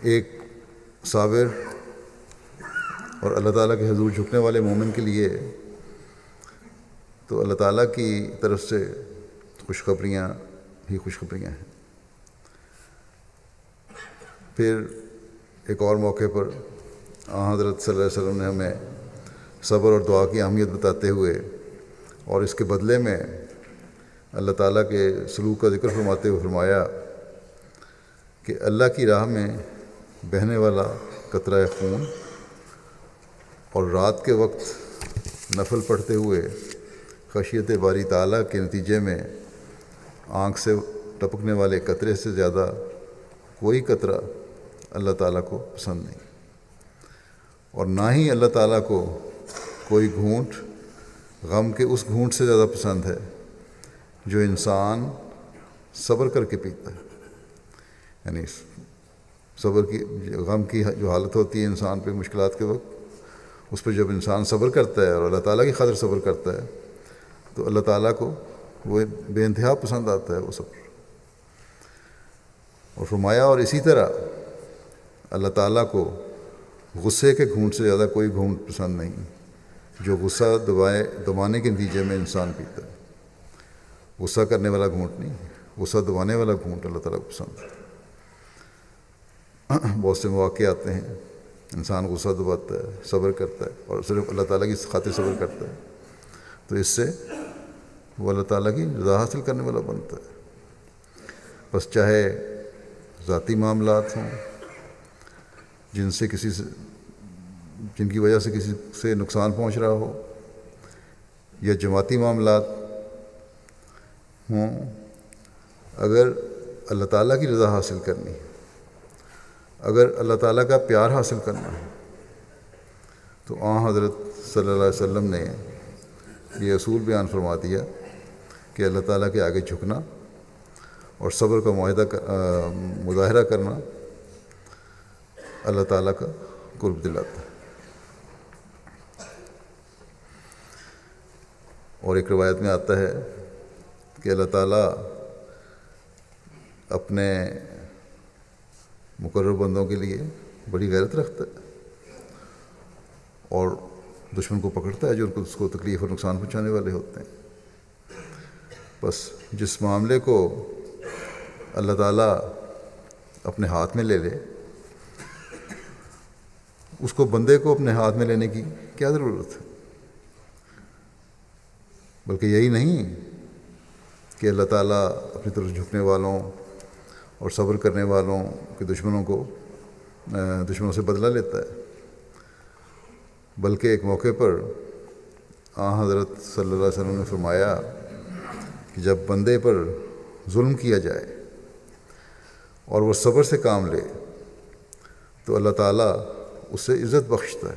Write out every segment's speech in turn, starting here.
ایک صابر اور اللہ تعالیٰ کے حضور جھکنے والے مومن کے لیے تو اللہ تعالیٰ کی طرف سے خوشخبریاں ہی خوشخبریاں ہیں۔ پھر ایک اور موقع پر حضرت صلی اللہ علیہ وسلم نے ہمیں صبر اور دعا کی اہمیت بتاتے ہوئے اور اس کے بدلے میں اللہ تعالیٰ کے سلوک کا ذکر فرماتے ہوئے فرمایا کہ اللہ کی راہ میں بہنے والا قطرہ خون اور رات کے وقت نفل پڑھتے ہوئے خشیت باری تعالیٰ کے نتیجے میں آنکھ سے ٹپکنے والے قطرے سے زیادہ کوئی قطرہ اللہ تعالیٰ کو پسند نہیں، اور نہ ہی اللہ تعالیٰ کو کوئی گھونٹ غم کے اس گھونٹ سے زیادہ پسند ہے جو انسان صبر کر کے پیتا ہے۔ یعنی صبر کی غم کی جو حالت ہوتی ہے انسان پہ مشکلات کے وقت، اس پہ جب انسان صبر کرتا ہے اور اللہ تعالیٰ کی خاطر صبر کرتا ہے تو اللہ تعالیٰ کو وہ بے انتہا پسند آتا ہے وہ صبر۔ اور فرمایا اور اسی طرح اللہ تعالیٰ کو غصے کے گھونٹ سے زیادہ کوئی گھونٹ پسند نہیں جو غصہ دبانے کے نتیجے میں انسان پیتا ہے۔ غصہ کرنے والا گھونٹ نہیں، غصہ دبانے والا گھونٹ اللہ تعالیٰ کو پسند ہے۔ بہت سے مواقع آتے ہیں انسان غصہ دباتا ہے، صبر کرتا ہے اور صرف اللہ تعالیٰ کی خاطر صبر کرتا ہے، تو اس سے وہ اللہ تعالیٰ کی رضا حاصل کرنے والا بنتا ہے۔ بس چاہے ذاتی معاملات ہوں جن کی وجہ سے کسی سے نقصان پہنچ رہا ہو، یا جماعتی معاملات ہوں، اگر اللہ تعالیٰ کی رضا حاصل کرنی ہے، اگر اللہ تعالیٰ کا پیار حاصل کرنا ہے، تو حضرت صلی اللہ علیہ وسلم نے یہ اصول بیان فرما دیا کہ اللہ تعالیٰ کے آگے جھکنا اور صبر کا مظاہرہ کرنا اللہ تعالیٰ کا قرب دلاتا ہے۔ اور ایک روایت میں آتا ہے کہ اللہ تعالیٰ اپنے مقرب بندوں کے لیے بڑی غیرت رکھتا ہے اور دشمن کو پکڑتا ہے جو اس کو تکلیف اور نقصان پہنچانے والے ہوتے ہیں۔ بس جس معاملے کو اللہ تعالیٰ اپنے ہاتھ میں لے لے، اس کو بندے کو اپنے ہاتھ میں لینے کی کیا ضرورت ہے؟ بلکہ یہی نہیں کہ اللہ تعالیٰ اپنی طرف جھکنے والوں اور صبر کرنے والوں کے دشمنوں سے بدلہ لیتا ہے، بلکہ ایک موقع پر حضرت صلی اللہ علیہ وسلم نے فرمایا کہ جب بندے پر ظلم کیا جائے اور وہ صبر سے کام لے تو اللہ تعالیٰ اس سے عزت بخشتا ہے،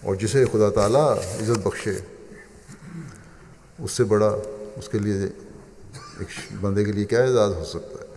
اور جسے خدا تعالیٰ عزت بخشے اس سے بڑا اس کے لیے ایک بندے کے لیے کیا اعزاز ہو سکتا ہے۔